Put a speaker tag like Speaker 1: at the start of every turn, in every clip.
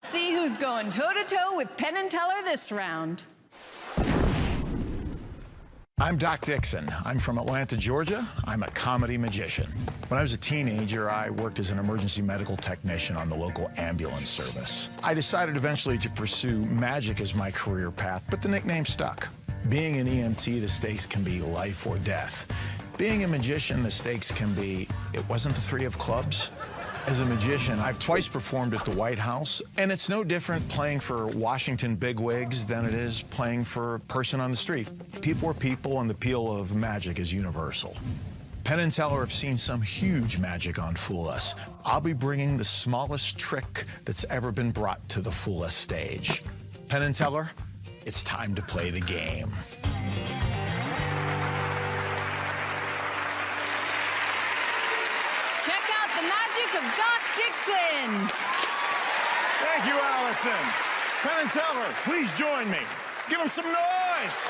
Speaker 1: See who's going toe-to-toe with Penn and Teller this round.
Speaker 2: I'm Doc Dixon. I'm from Atlanta, Georgia. I'm a comedy magician. When I was a teenager, I worked as an emergency medical technician on the local ambulance service. I decided eventually to pursue magic as my career path, but the nickname stuck. Being an EMT, the stakes can be life or death. Being a magician, the stakes can be, it wasn't the three of clubs. As a magician, I've twice performed at the White House, and it's no different playing for Washington bigwigs than it is playing for a person on the street. People are people, and the appeal of magic is universal. Penn and Teller have seen some huge magic on Fool Us. I'll be bringing the smallest trick that's ever been brought to the Fool Us stage. Penn and Teller, it's time to play the game.
Speaker 1: Of Doc Dixon.
Speaker 2: Thank you, Allison. Penn and Teller, please join me. Give them some noise.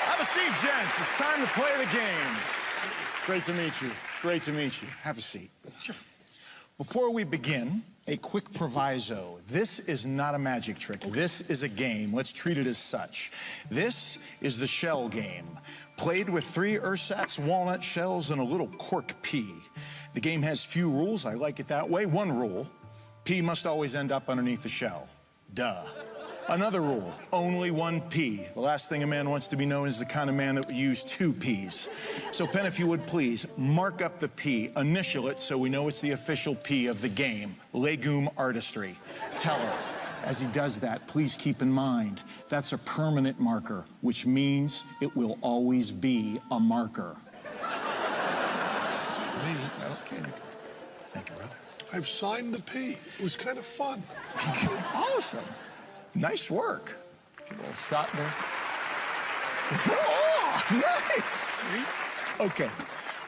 Speaker 2: Have a seat, gents. It's time to play the game. Great to meet you. Great to meet you. Have a seat. Sure. Before we begin, a quick proviso. This is not a magic trick. This is a game. Let's treat it as such. This is the shell game, played with 3 ersatz walnut shells and a little cork pea. The game has few rules. I like it that way. 1 rule, pea must always end up underneath the shell. Duh. Another rule, only 1 pea. The last thing a man wants to be known is the kind of man that would use 2 peas. So, Penn, if you would please, mark up the pea, initial it so we know it's the official pea of the game. Legume artistry. Teller, as he does that, please keep in mind, that's a permanent marker, which means it will always be a marker. Okay. Thank you, brother.
Speaker 3: I've signed the P. It was kind of fun.
Speaker 2: Awesome. Nice work. A little shot there. Oh, nice. Okay.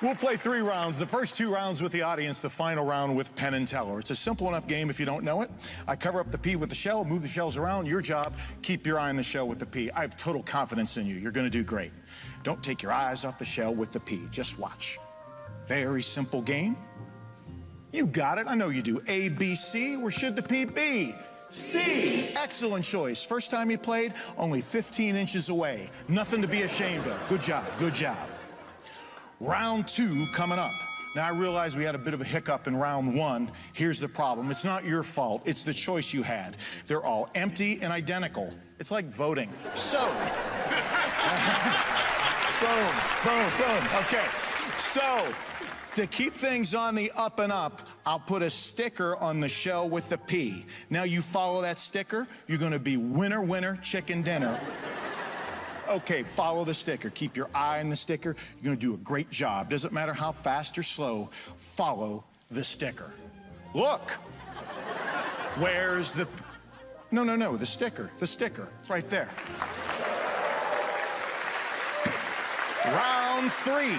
Speaker 2: We'll play 3 rounds. The first 2 rounds with the audience, the final round with Penn and Teller. It's a simple enough game if you don't know it. I cover up the pea with the shell, move the shells around. Your job, keep your eye on the shell with the pea. I have total confidence in you. You're going to do great. Don't take your eyes off the shell with the pea. Just watch. Very simple game. You got it. I know you do. A, B, C. Where should the P be? C. Excellent choice. First time you played, only 15 inches away. Nothing to be ashamed of. Good job. Good job. Round 2 coming up. Now, I realize we had a bit of a hiccup in round 1. Here's the problem. It's not your fault. It's the choice you had. They're all empty and identical. It's like voting. So. Boom, boom, boom. Okay. So, to keep things on the up and up, I'll put a sticker on the shell with the P. Now you follow that sticker, you're gonna be winner, winner, chicken dinner. Okay, follow the sticker. Keep your eye on the sticker. You're gonna do a great job. Doesn't matter how fast or slow, follow the sticker. Look, where's the, no, the sticker, right there. Round 3.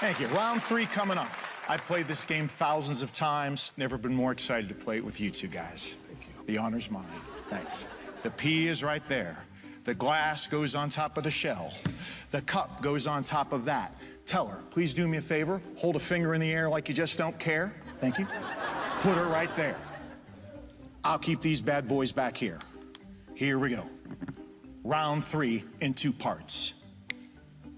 Speaker 2: Thank you. Round 3 coming up. I've played this game thousands of times. Never been more excited to play it with you 2 guys. Thank you. The honor's mine. Thanks. The pea is right there. The glass goes on top of the shell. The cup goes on top of that. Teller, please do me a favor. Hold a finger in the air like you just don't care. Thank you. Put her right there. I'll keep these bad boys back here. Here we go. Round 3 in 2 parts.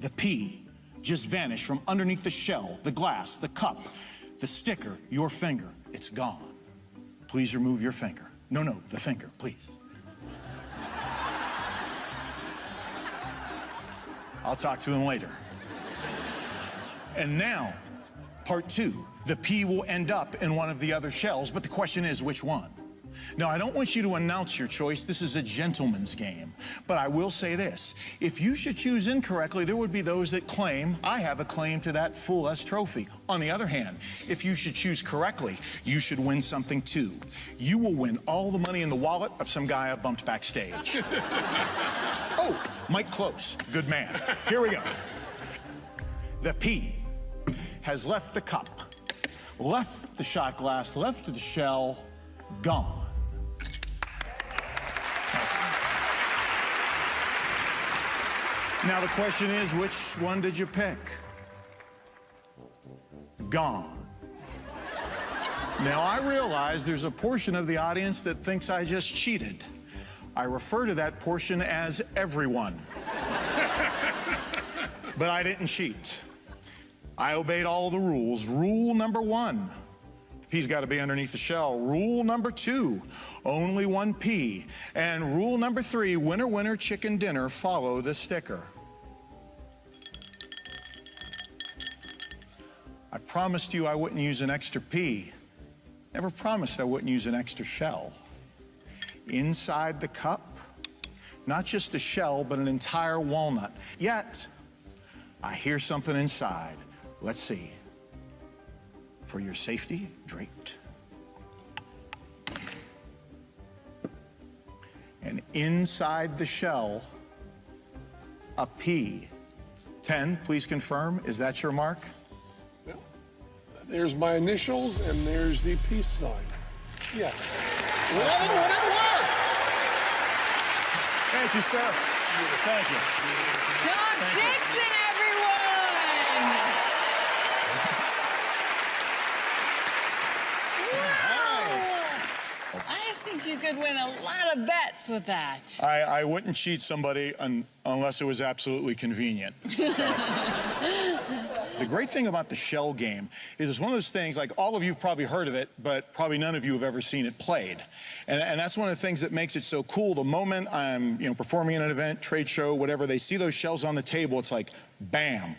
Speaker 2: The pea just vanished from underneath the shell, the glass, the cup, the sticker, your finger. It's gone. Please remove your finger. No, the finger, please. I'll talk to him later. And now, part 2. The pea will end up in one of the other shells, but the question is, which one? Now, I don't want you to announce your choice. This is a gentleman's game. But I will say this. If you should choose incorrectly, there would be those that claim I have a claim to that Fool Us trophy. On the other hand, if you should choose correctly, you should win something too. You will win all the money in the wallet of some guy I bumped backstage. Oh, Mike Close. Good man. Here we go. The pea has left the cup, left the shot glass, left the shell, gone. Now the question is, which one did you pick? Gone. Now, I realize there's a portion of the audience that thinks I just cheated. I refer to that portion as everyone. But I didn't cheat. I obeyed all the rules. Rule number 1, the pea's got to be underneath the shell. Rule number 2, only one pea. And rule number 3, winner, winner, chicken dinner, follow the sticker. I promised you I wouldn't use an extra pea. Never promised I wouldn't use an extra shell. Inside the cup, not just a shell, but an entire walnut. Yet, I hear something inside. Let's see. For your safety, draped. And inside the shell, a pea. 10, please confirm, is that your mark?
Speaker 3: There's my initials, and there's the peace sign. Yes.
Speaker 2: 11 when it works! Thank you, sir. Thank you.
Speaker 1: Doc Dixon, everyone! Wow! I think you could win a lot of bets with that.
Speaker 2: I wouldn't cheat somebody unless it was absolutely convenient. So. The great thing about the shell game is it's one of those things, like all of you have probably heard of it, but probably none of you have ever seen it played. And that's one of the things that makes it so cool. The moment I'm performing in an event, trade show, whatever, they see those shells on the table, it's like, bam.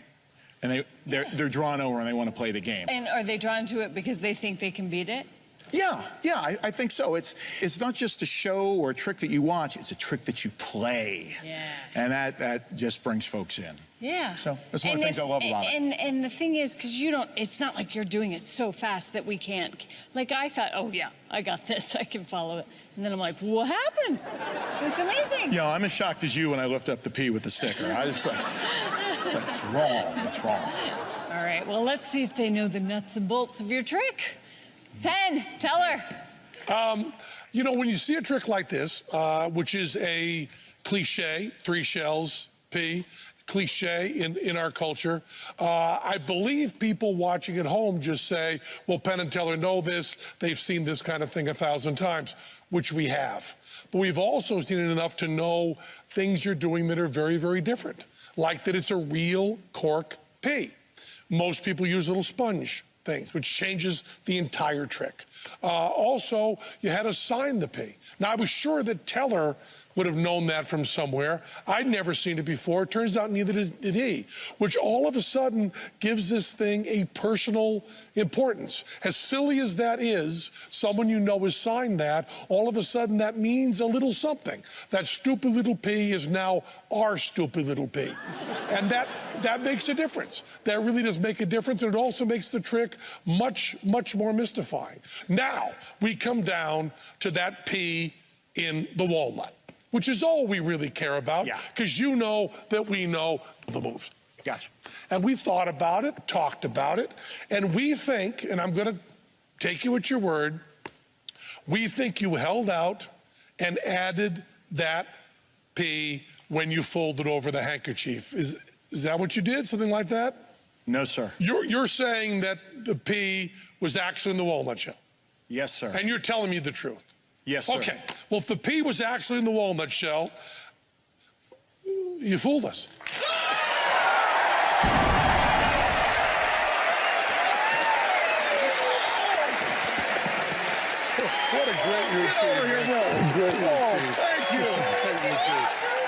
Speaker 2: And they're drawn over and they want to play the game.
Speaker 1: And are they drawn to it because they think they can beat it?
Speaker 2: Yeah, I think so. It's not just a show or a trick that you watch, it's a trick that you play.
Speaker 1: Yeah.
Speaker 2: And that just brings folks in.
Speaker 1: Yeah.
Speaker 2: So that's one of the things I love about it.
Speaker 1: And the thing is, because it's not like you're doing it so fast that we can't. Like I thought, oh yeah, I got this, I can follow it. And then I'm like, what happened? It's amazing.
Speaker 2: Yeah, I'm as shocked as you when I lift up the pea with the sticker. I just like, it's wrong, it's wrong.
Speaker 1: All right, well, let's see if they know the nuts and bolts of your trick. Penn, tell her.
Speaker 3: When you see a trick like this, which is a cliche, 3 shells, pea, cliche in our culture, I believe people watching at home just say, well, Penn and Teller know this, they've seen this kind of thing 1,000 times, which we have. But we've also seen it enough to know things you're doing that are very, very different, like that it's a real cork pea. Most people use little sponge things, which changes the entire trick. Also, you had to sign the pea. Now, I was sure that Teller would have known that from somewhere. I'd never seen it before. It turns out neither did he, which all of a sudden gives this thing a personal importance. As silly as that is, someone you know has signed that, all of a sudden that means a little something. That stupid little pea is now our stupid little pea. And that makes a difference. That really does make a difference, and it also makes the trick much, much more mystifying. Now, we come down to that pea in the walnut, which is all we really care about, because you know that we know the moves.
Speaker 2: Gotcha.
Speaker 3: And we thought about it, talked about it, and we think, and I'm going to take you at your word, we think you held out and added that pea when you folded over the handkerchief. Is that what you did, something like that?
Speaker 2: No, sir.
Speaker 3: You're saying that the pea was actually in the walnut shell?
Speaker 2: Yes, sir.
Speaker 3: And you're telling me the truth?
Speaker 2: Yes, sir.
Speaker 3: Okay. Well, if the pea was actually in the walnut shell, you fooled us. What a great routine.
Speaker 2: Get over here, bro.
Speaker 3: Great routine.
Speaker 2: Oh, thank you.